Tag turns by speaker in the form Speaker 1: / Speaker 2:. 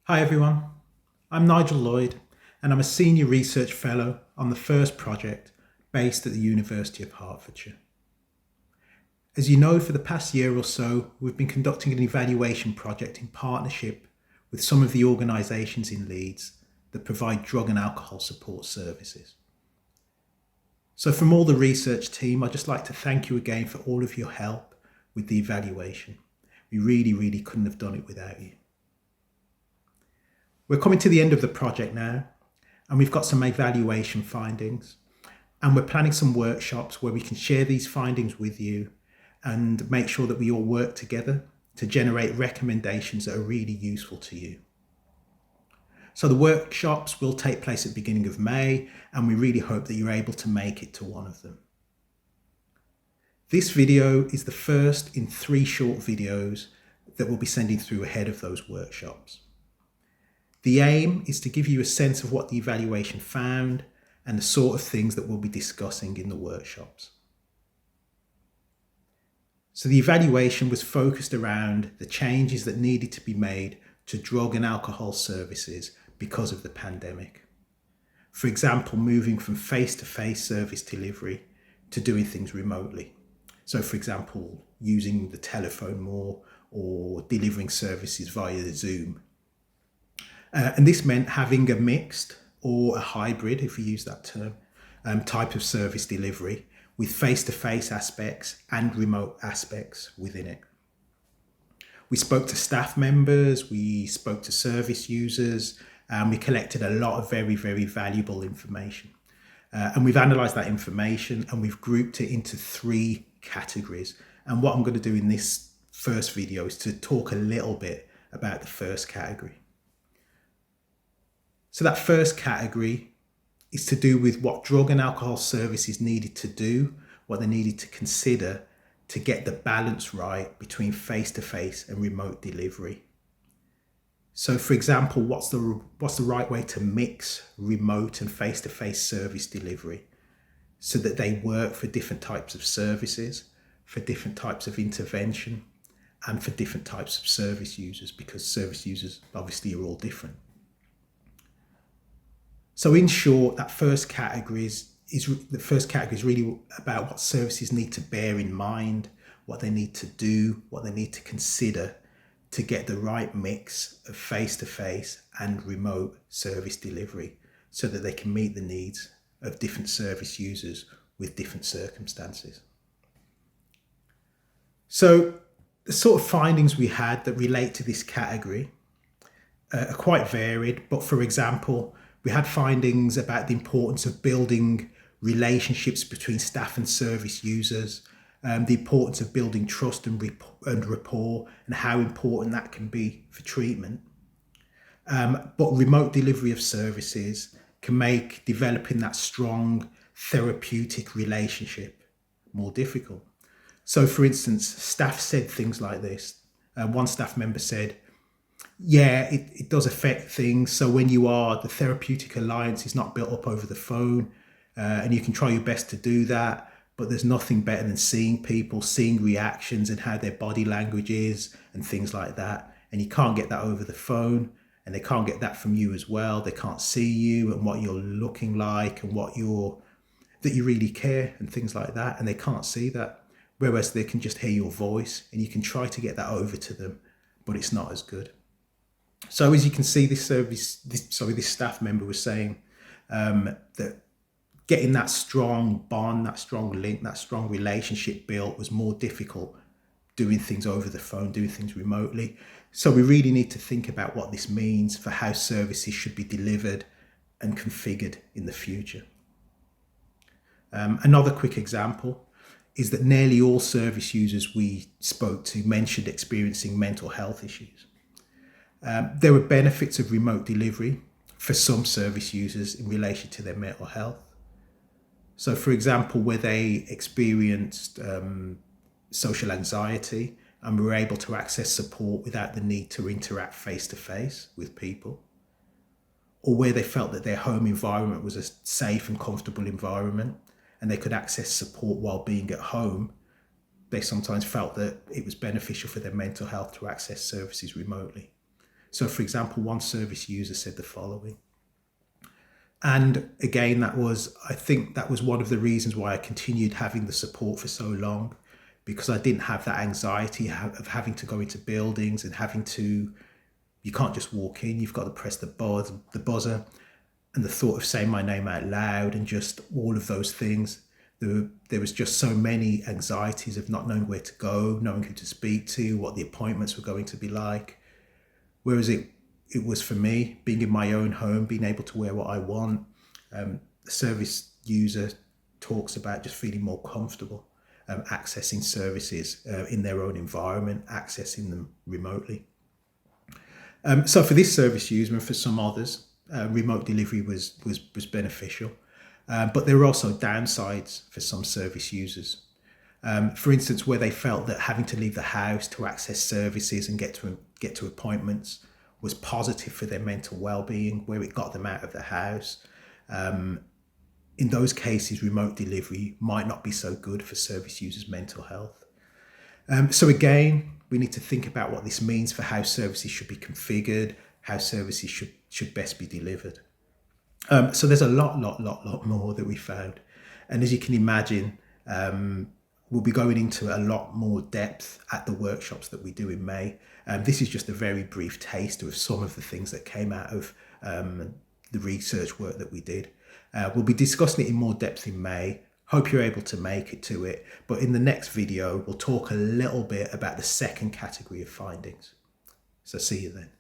Speaker 1: Hi everyone, I'm Nigel Lloyd and I'm a Senior Research Fellow on the FIRST project based at the University of Hertfordshire. As you know, for the past year or so, we've been conducting an evaluation project in partnership with some of the organisations in Leeds that provide drug and alcohol support services. So from all the research team, I'd just like to thank you again for all of your help with the evaluation. We really couldn't have done it without you. We're coming to the end of the project now, and we've got some evaluation findings, and we're planning some workshops where we can share these findings with you and make sure that we all work together to generate recommendations that are really useful to you. So the workshops will take place at the beginning of May, and we really hope that you're able to make it to one of them. This video is the first in 3 short videos that we'll be sending through ahead of those workshops. The aim is to give you a sense of what the evaluation found and the sort of things that we'll be discussing in the workshops. So the evaluation was focused around the changes that needed to be made to drug and alcohol services because of the pandemic. For example, moving from face-to-face service delivery to doing things remotely. So for example, using the telephone more or delivering services via Zoom. And this meant having a mixed or a hybrid, if we use that term, type of service delivery with face-to-face aspects and remote aspects within it. We spoke to staff members, we spoke to service users, and we collected a lot of very valuable information. And we've analysed that information and we've grouped it into 3 categories. And what I'm going to do in this first video is to talk a little bit about the first category. So that first category is to do with what drug and alcohol services needed to do, what they needed to consider to get the balance right between face-to-face and remote delivery. So for example, what's the right way to mix remote and face-to-face service delivery so that they work for different types of services, for different types of intervention, and for different types of service users, because service users obviously are all different. So in short, that first category is really about what services need to bear in mind, what they need to do, what they need to consider to get the right mix of face-to-face and remote service delivery so that they can meet the needs of different service users with different circumstances. So the sort of findings we had that relate to this category are quite varied, but for example, we had findings about the importance of building relationships between staff and service users, the importance of building trust and rapport, and how important that can be for treatment. But remote delivery of services can make developing that strong therapeutic relationship more difficult. So for instance, staff said things like this. One staff member said, yeah, it does affect things. So when the therapeutic alliance is not built up over the phone, and you can try your best to do that, but there's nothing better than seeing people, seeing reactions and how their body language is and things like that. And you can't get that over the phone, and they can't get that from you as well. They can't see you and what you're looking like and that you really care and things like that. And they can't see that. Whereas they can just hear your voice and you can try to get that over to them, but it's not as good. So as you can see, this staff member was saying that getting that strong bond, that strong link, that strong relationship built was more difficult doing things over the phone, doing things remotely. So we really need to think about what this means for how services should be delivered and configured in the future. Another quick example is that nearly all service users we spoke to mentioned experiencing mental health issues. There were benefits of remote delivery for some service users in relation to their mental health. So for example, where they experienced social anxiety and were able to access support without the need to interact face-to-face with people, or where they felt that their home environment was a safe and comfortable environment and they could access support while being at home, they sometimes felt that it was beneficial for their mental health to access services remotely. So for example, one service user said the following. And again, I think that was one of the reasons why I continued having the support for so long, because I didn't have that anxiety of having to go into buildings and you can't just walk in, you've got to press the buzzer, and the thought of saying my name out loud and just all of those things. There was just so many anxieties of not knowing where to go, knowing who to speak to, what the appointments were going to be like. Whereas it was for me, being in my own home, being able to wear what I want. The service user talks about just feeling more comfortable, accessing services in their own environment, accessing them remotely. So for this service user and for some others, remote delivery was beneficial. But there were also downsides for some service users. For instance, where they felt that having to leave the house to access services and get to appointments was positive for their mental well-being, where it got them out of the house. In those cases, remote delivery might not be so good for service users' mental health. So again, we need to think about what this means for how services should be configured, how services should best be delivered. So there's a lot more that we found. And as you can imagine, we'll be going into a lot more depth at the workshops that we do in May. This is just a very brief taster of some of the things that came out of the research work that we did. We'll be discussing it in more depth in May. Hope you're able to make it to it. But in the next video, we'll talk a little bit about the second category of findings. So see you then.